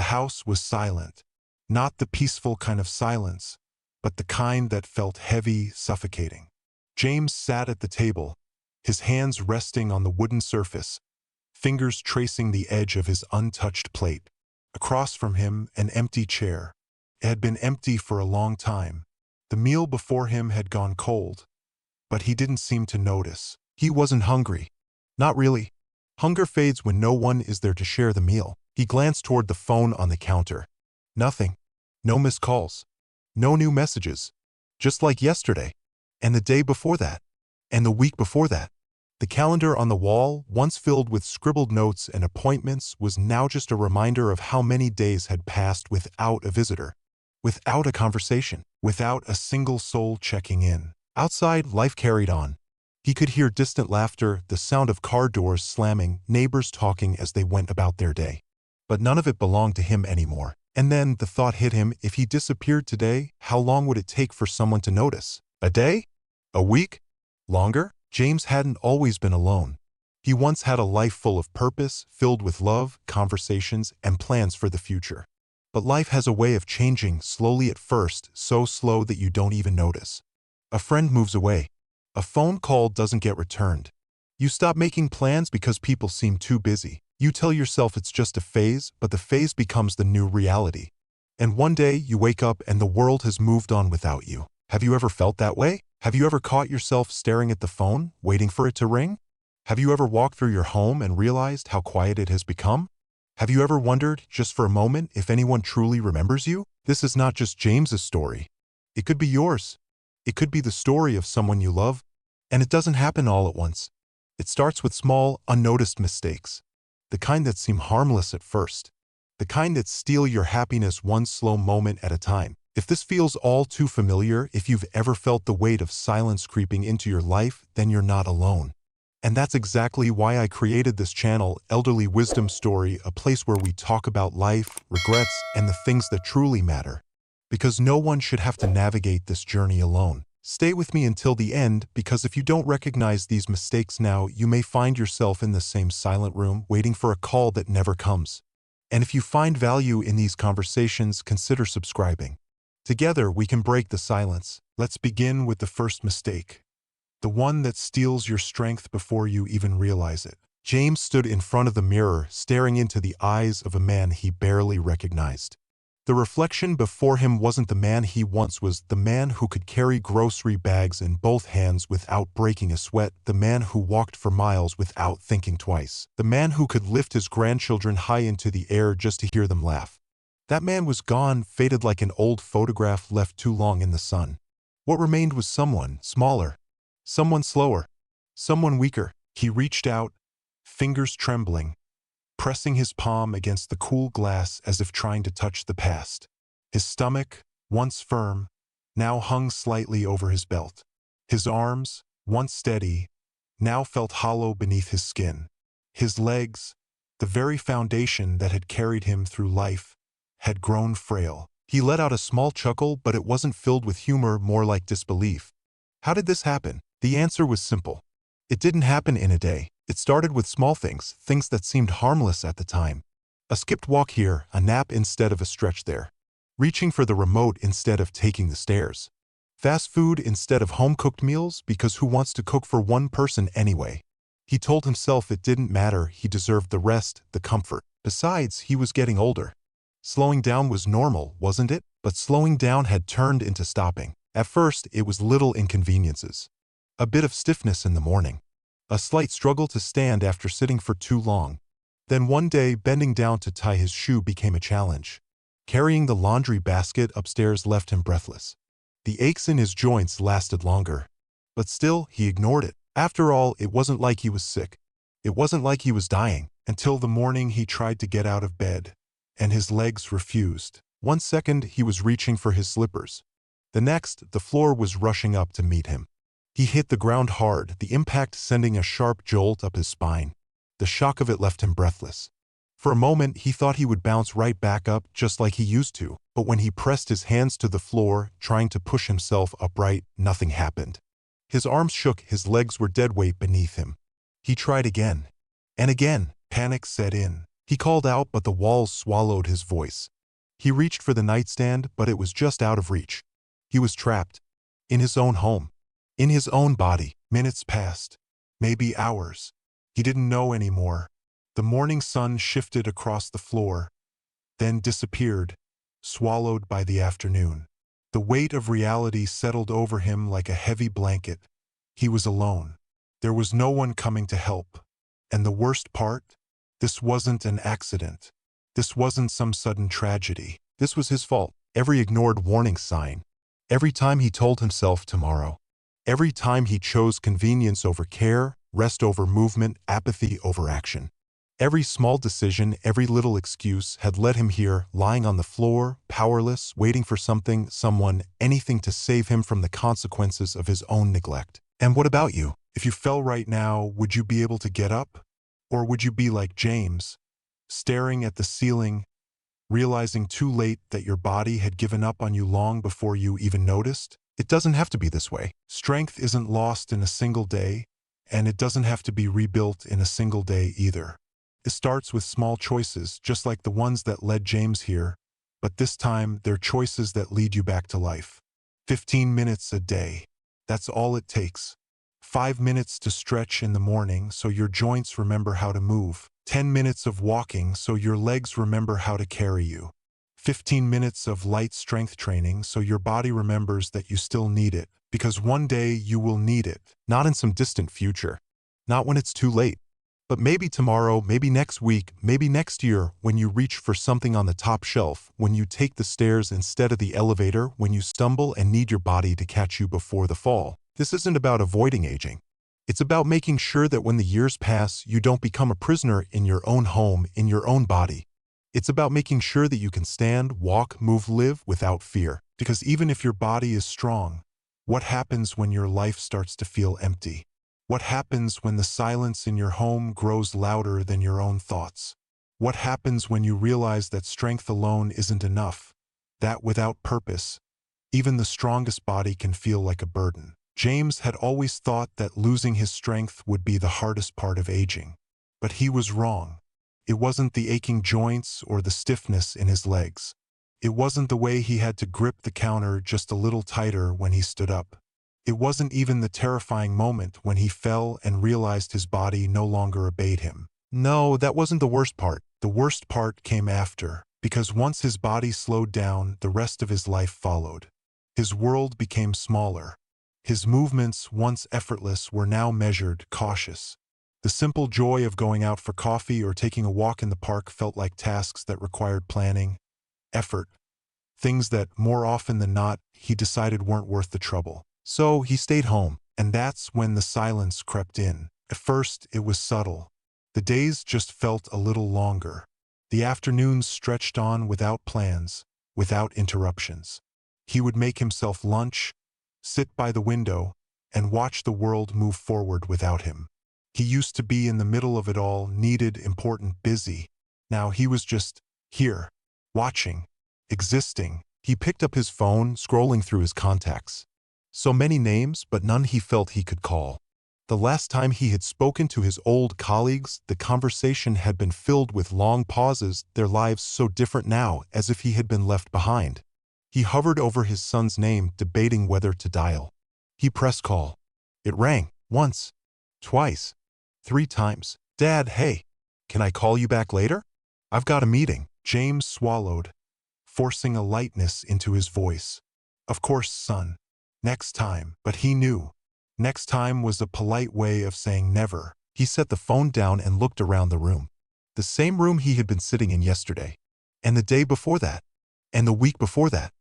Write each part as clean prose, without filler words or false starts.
The house was silent. Not the peaceful kind of silence, but the kind that felt heavy, suffocating. James sat at the table, his hands resting on the wooden surface, fingers tracing the edge of his untouched plate. Across from him, an empty chair. It had been empty for a long time. The meal before him had gone cold, but he didn't seem to notice. He wasn't hungry. Not really. Hunger fades when no one is there to share the meal. He glanced toward the phone on the counter. Nothing. No missed calls. No new messages. Just like yesterday. And the day before that. And the week before that. The calendar on the wall, once filled with scribbled notes and appointments, was now just a reminder of how many days had passed without a visitor. Without a conversation. Without a single soul checking in. Outside, life carried on. He could hear distant laughter, the sound of car doors slamming, neighbors talking as they went about their day. But none of it belonged to him anymore. And then the thought hit him, if he disappeared today, how long would it take for someone to notice? A day? A week? Longer? James hadn't always been alone. He once had a life full of purpose, filled with love, conversations, and plans for the future. But life has a way of changing, slowly at first, so slow that you don't even notice. A friend moves away. A phone call doesn't get returned. You stop making plans because people seem too busy. You tell yourself it's just a phase, but the phase becomes the new reality. And one day you wake up and the world has moved on without you. Have you ever felt that way? Have you ever caught yourself staring at the phone, waiting for it to ring? Have you ever walked through your home and realized how quiet it has become? Have you ever wondered, just for a moment, if anyone truly remembers you? This is not just James's story. It could be yours. It could be the story of someone you love. And it doesn't happen all at once. It starts with small, unnoticed mistakes. The kind that seem harmless at first. The kind that steal your happiness one slow moment at a time. If this feels all too familiar, if you've ever felt the weight of silence creeping into your life, then you're not alone. And that's exactly why I created this channel, Elderly Wisdom Story, a place where we talk about life, regrets, and the things that truly matter. Because no one should have to navigate this journey alone. Stay with me until the end, because if you don't recognize these mistakes now, you may find yourself in the same silent room, waiting for a call that never comes. And if you find value in these conversations, consider subscribing. Together, we can break the silence. Let's begin with the first mistake. The one that steals your strength before you even realize it. James stood in front of the mirror, staring into the eyes of a man he barely recognized. The reflection before him wasn't the man he once was, the man who could carry grocery bags in both hands without breaking a sweat, the man who walked for miles without thinking twice, the man who could lift his grandchildren high into the air just to hear them laugh. That man was gone, faded like an old photograph left too long in the sun. What remained was someone smaller, someone slower, someone weaker. He reached out, fingers trembling, pressing his palm against the cool glass as if trying to touch the past. His stomach, once firm, now hung slightly over his belt. His arms, once steady, now felt hollow beneath his skin. His legs, the very foundation that had carried him through life, had grown frail. He let out a small chuckle, but it wasn't filled with humor, more like disbelief. How did this happen? The answer was simple. It didn't happen in a day. It started with small things, things that seemed harmless at the time. A skipped walk here, a nap instead of a stretch there. Reaching for the remote instead of taking the stairs. Fast food instead of home-cooked meals, because who wants to cook for one person anyway? He told himself it didn't matter, he deserved the rest, the comfort. Besides, he was getting older. Slowing down was normal, wasn't it? But slowing down had turned into stopping. At first, it was little inconveniences. A bit of stiffness in the morning. A slight struggle to stand after sitting for too long. Then one day, bending down to tie his shoe became a challenge. Carrying the laundry basket upstairs left him breathless. The aches in his joints lasted longer. But still, he ignored it. After all, it wasn't like he was sick. It wasn't like he was dying. Until the morning he tried to get out of bed, and his legs refused. 1 second, he was reaching for his slippers. The next, the floor was rushing up to meet him. He hit the ground hard, the impact sending a sharp jolt up his spine. The shock of it left him breathless. For a moment, he thought he would bounce right back up just like he used to, but when he pressed his hands to the floor, trying to push himself upright, nothing happened. His arms shook, his legs were dead weight beneath him. He tried again. And again. Panic set in. He called out, but the walls swallowed his voice. He reached for the nightstand, but it was just out of reach. He was trapped. In his own home. In his own body. Minutes passed. Maybe hours. He didn't know anymore. The morning sun shifted across the floor, then disappeared, swallowed by the afternoon. The weight of reality settled over him like a heavy blanket. He was alone. There was no one coming to help. And the worst part? This wasn't an accident. This wasn't some sudden tragedy. This was his fault. Every ignored warning sign. Every time he told himself tomorrow. Every time he chose convenience over care, rest over movement, apathy over action. Every small decision, every little excuse had led him here, lying on the floor, powerless, waiting for something, someone, anything to save him from the consequences of his own neglect. And what about you? If you fell right now, would you be able to get up? Or would you be like James, staring at the ceiling, realizing too late that your body had given up on you long before you even noticed? It doesn't have to be this way. Strength isn't lost in a single day, and it doesn't have to be rebuilt in a single day either. It starts with small choices, just like the ones that led James here, but this time they're choices that lead you back to life. 15 minutes a day. That's all it takes. 5 minutes to stretch in the morning so your joints remember how to move. 10 minutes of walking so your legs remember how to carry you. 15 minutes of light strength training so your body remembers that you still need it, because one day you will need it, not in some distant future, not when it's too late. But maybe tomorrow, maybe next week, maybe next year, when you reach for something on the top shelf, when you take the stairs instead of the elevator, when you stumble and need your body to catch you before the fall. This isn't about avoiding aging. It's about making sure that when the years pass, you don't become a prisoner in your own home, in your own body. It's about making sure that you can stand, walk, move, live without fear. Because even if your body is strong, what happens when your life starts to feel empty? What happens when the silence in your home grows louder than your own thoughts? What happens when you realize that strength alone isn't enough? That without purpose, even the strongest body can feel like a burden. James had always thought that losing his strength would be the hardest part of aging. But he was wrong. It wasn't the aching joints or the stiffness in his legs. It wasn't the way he had to grip the counter just a little tighter when he stood up. It wasn't even the terrifying moment when he fell and realized his body no longer obeyed him. No, that wasn't the worst part. The worst part came after, because once his body slowed down, the rest of his life followed. His world became smaller. His movements, once effortless, were now measured, cautious. The simple joy of going out for coffee or taking a walk in the park felt like tasks that required planning, effort, things that, more often than not, he decided weren't worth the trouble. So he stayed home, and that's when the silence crept in. At first, it was subtle. The days just felt a little longer. The afternoons stretched on without plans, without interruptions. He would make himself lunch, sit by the window, and watch the world move forward without him. He used to be in the middle of it all, needed, important, busy. Now he was just here, watching, existing. He picked up his phone, scrolling through his contacts. So many names, but none he felt he could call. The last time he had spoken to his old colleagues, the conversation had been filled with long pauses, their lives so different now, as if he had been left behind. He hovered over his son's name, debating whether to dial. He pressed call. It rang, once, twice, 3 times. Dad, hey, can I call you back later? I've got a meeting. James swallowed, forcing a lightness into his voice. Of course, son. Next time. But he knew. Next time was a polite way of saying never. He set the phone down and looked around the room. The same room he had been sitting in yesterday. And the day before that. And the week before that.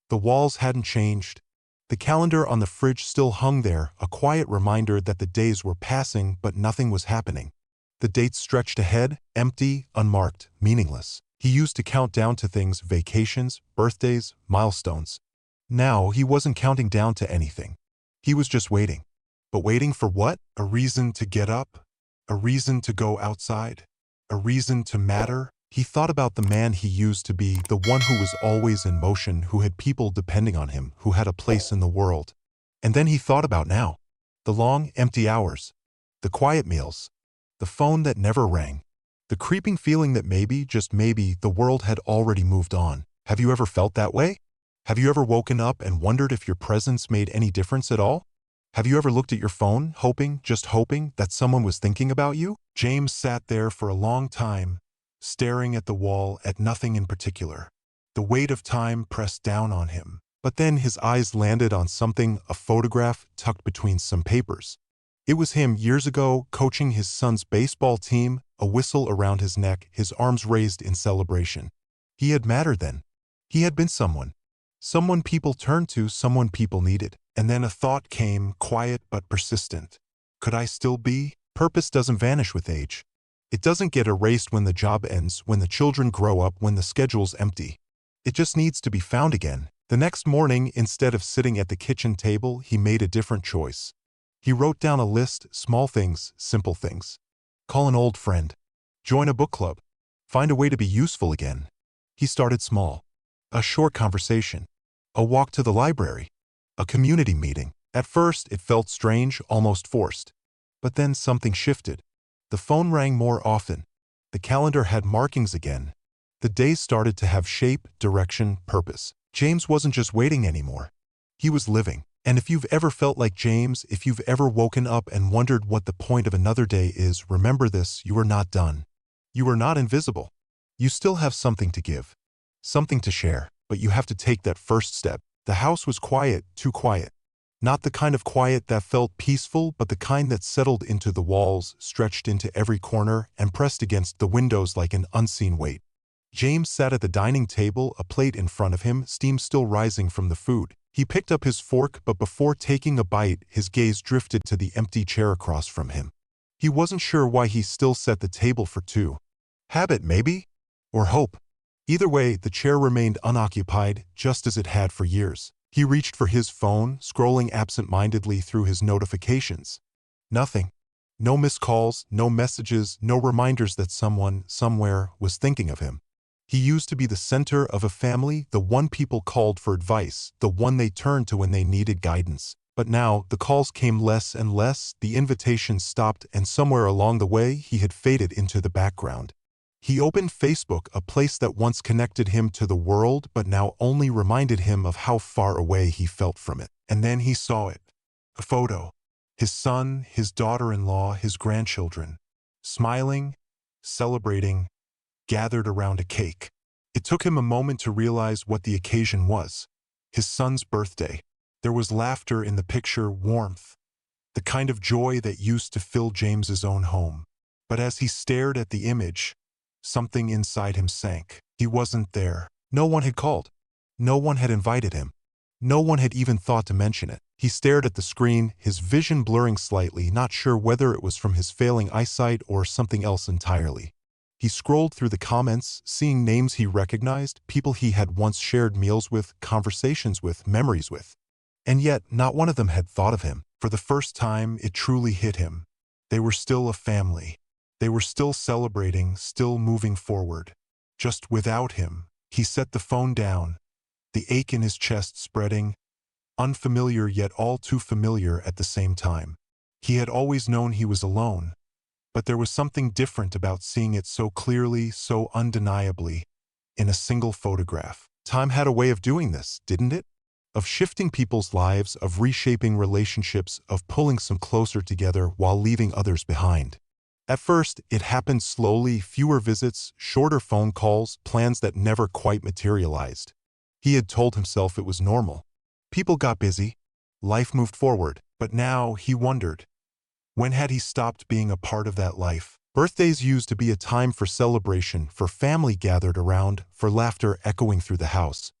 The walls hadn't changed. The calendar on the fridge still hung there, a quiet reminder that the days were passing but nothing was happening. The dates stretched ahead, empty, unmarked, meaningless. He used to count down to things, vacations, birthdays, milestones. Now he wasn't counting down to anything. He was just waiting. But waiting for what? A reason to get up? A reason to go outside? A reason to matter? He thought about the man he used to be, the one who was always in motion, who had people depending on him, who had a place in the world. And then he thought about now. The long, empty hours. The quiet meals. The phone that never rang. The creeping feeling that maybe, just maybe, the world had already moved on. Have you ever felt that way? Have you ever woken up and wondered if your presence made any difference at all? Have you ever looked at your phone, hoping, just hoping, that someone was thinking about you? James sat there for a long time, staring at the wall at nothing in particular. The weight of time pressed down on him. But then his eyes landed on something, a photograph tucked between some papers. It was him years ago, coaching his son's baseball team, a whistle around his neck, his arms raised in celebration. He had mattered then. He had been someone. Someone people turned to, someone people needed. And then a thought came, quiet but persistent. Could I still be? Purpose doesn't vanish with age. It doesn't get erased when the job ends, when the children grow up, when the schedule's empty. It just needs to be found again. The next morning, instead of sitting at the kitchen table, he made a different choice. He wrote down a list, small things, simple things. Call an old friend. Join a book club. Find a way to be useful again. He started small. A short conversation. A walk to the library. A community meeting. At first, it felt strange, almost forced. But then something shifted. The phone rang more often. The calendar had markings again. The days started to have shape, direction, purpose. James wasn't just waiting anymore. He was living. And if you've ever felt like James, if you've ever woken up and wondered what the point of another day is, remember this: you are not done. You are not invisible. You still have something to give. Something to share. But you have to take that first step. The house was quiet, too quiet. Not the kind of quiet that felt peaceful, but the kind that settled into the walls, stretched into every corner, and pressed against the windows like an unseen weight. James sat at the dining table, a plate in front of him, steam still rising from the food. He picked up his fork, but before taking a bite, his gaze drifted to the empty chair across from him. He wasn't sure why he still set the table for two. Habit, maybe? Or hope? Either way, the chair remained unoccupied, just as it had for years. He reached for his phone, scrolling absent-mindedly through his notifications. Nothing. No missed calls, no messages, no reminders that someone, somewhere, was thinking of him. He used to be the center of a family, the one people called for advice, the one they turned to when they needed guidance. But now, the calls came less and less, the invitations stopped, and somewhere along the way, he had faded into the background. He opened Facebook, a place that once connected him to the world, but now only reminded him of how far away he felt from it. And then he saw it. A photo. His son, his daughter-in-law, his grandchildren. Smiling, celebrating, gathered around a cake. It took him a moment to realize what the occasion was. His son's birthday. There was laughter in the picture, warmth. The kind of joy that used to fill James's own home. But as he stared at the image, something inside him sank. He wasn't there. No one had called. No one had invited him. No one had even thought to mention it. He stared at the screen, his vision blurring slightly, not sure whether it was from his failing eyesight or something else entirely. He scrolled through the comments, seeing names he recognized, people he had once shared meals with, conversations with, memories with. And yet, not one of them had thought of him. For the first time, it truly hit him. They were still a family. They were still celebrating, still moving forward. Just without him. He set the phone down, the ache in his chest spreading, unfamiliar yet all too familiar at the same time. He had always known he was alone, but there was something different about seeing it so clearly, so undeniably, in a single photograph. Time had a way of doing this, didn't it? Of shifting people's lives, of reshaping relationships, of pulling some closer together while leaving others behind. At first, it happened slowly, fewer visits, shorter phone calls, plans that never quite materialized. He had told himself it was normal. People got busy. Life moved forward. But now, he wondered, when had he stopped being a part of that life? Birthdays used to be a time for celebration, for family gathered around, for laughter echoing through the house.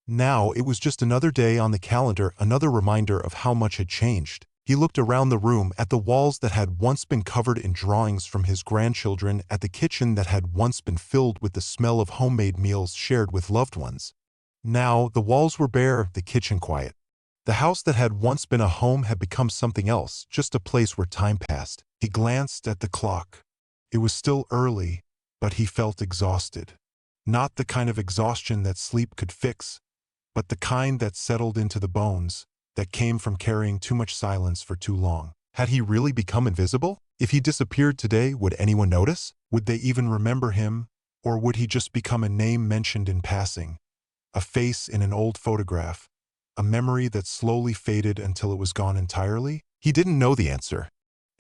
Now, it was just another day on the calendar, another reminder of how much had changed. He looked around the room, at the walls that had once been covered in drawings from his grandchildren, at the kitchen that had once been filled with the smell of homemade meals shared with loved ones. Now, the walls were bare, the kitchen quiet. The house that had once been a home had become something else, just a place where time passed. He glanced at the clock. It was still early, but he felt exhausted. Not the kind of exhaustion that sleep could fix, but the kind that settled into the bones, that came from carrying too much silence for too long. Had he really become invisible? If he disappeared today, would anyone notice? Would they even remember him? Or would he just become a name mentioned in passing? A face in an old photograph? A memory that slowly faded until it was gone entirely? He didn't know the answer,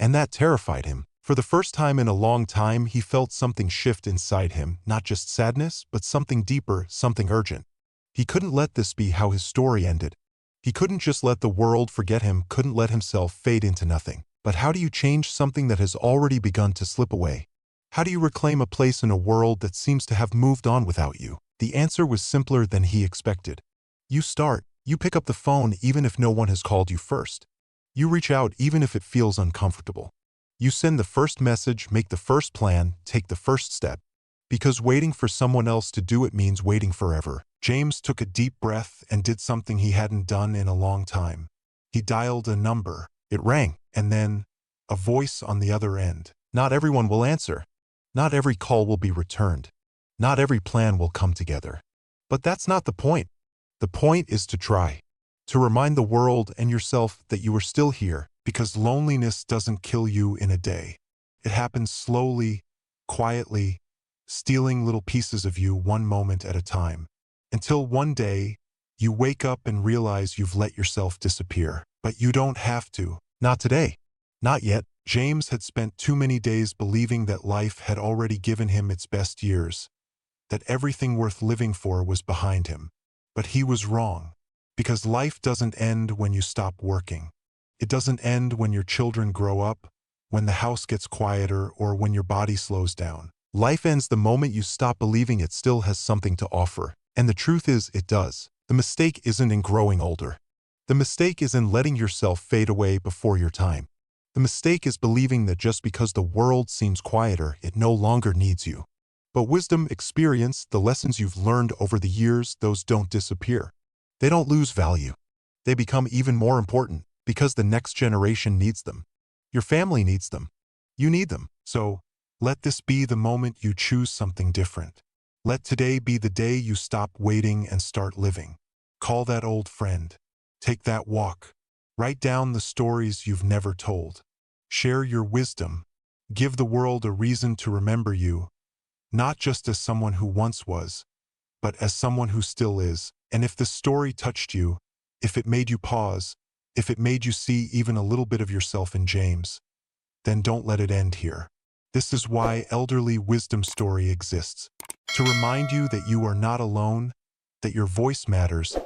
and that terrified him. For the first time in a long time, he felt something shift inside him, not just sadness, but something deeper, something urgent. He couldn't let this be how his story ended. He couldn't just let the world forget him, couldn't let himself fade into nothing. But how do you change something that has already begun to slip away? How do you reclaim a place in a world that seems to have moved on without you? The answer was simpler than he expected. You start. You pick up the phone even if no one has called you first. You reach out even if it feels uncomfortable. You send the first message, make the first plan, take the first step. Because waiting for someone else to do it means waiting forever. James took a deep breath and did something he hadn't done in a long time. He dialed a number. It rang, and then a voice on the other end. Not everyone will answer. Not every call will be returned. Not every plan will come together. But that's not the point. The point is to try. To remind the world and yourself that you are still here, because loneliness doesn't kill you in a day. It happens slowly, quietly, stealing little pieces of you one moment at a time. Until one day, you wake up and realize you've let yourself disappear. But you don't have to. Not today. Not yet. James had spent too many days believing that life had already given him its best years, that everything worth living for was behind him. But he was wrong, because life doesn't end when you stop working. It doesn't end when your children grow up, when the house gets quieter, or when your body slows down. Life ends the moment you stop believing it still has something to offer. And the truth is, it does. The mistake isn't in growing older. The mistake is in letting yourself fade away before your time. The mistake is believing that just because the world seems quieter, it no longer needs you. But wisdom, experience, the lessons you've learned over the years, those don't disappear. They don't lose value. They become even more important because the next generation needs them. Your family needs them. You need them. So, let this be the moment you choose something different. Let today be the day you stop waiting and start living. Call that old friend. Take that walk. Write down the stories you've never told. Share your wisdom. Give the world a reason to remember you, not just as someone who once was, but as someone who still is. And if this story touched you, if it made you pause, if it made you see even a little bit of yourself in James, then don't let it end here. This is why Elderly Wisdom Story exists. To remind you that you are not alone, that your voice matters,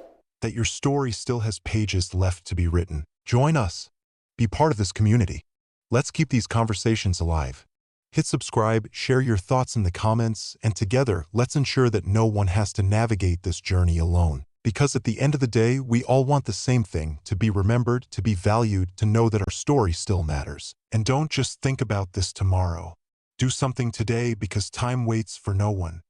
that your story still has pages left to be written. Join us. Be part of this community. Let's keep these conversations alive. Hit subscribe, share your thoughts in the comments, and together, let's ensure that no one has to navigate this journey alone. Because at the end of the day, we all want the same thing: to be remembered, to be valued, to know that our story still matters. And don't just think about this tomorrow. Do something today, because time waits for no one.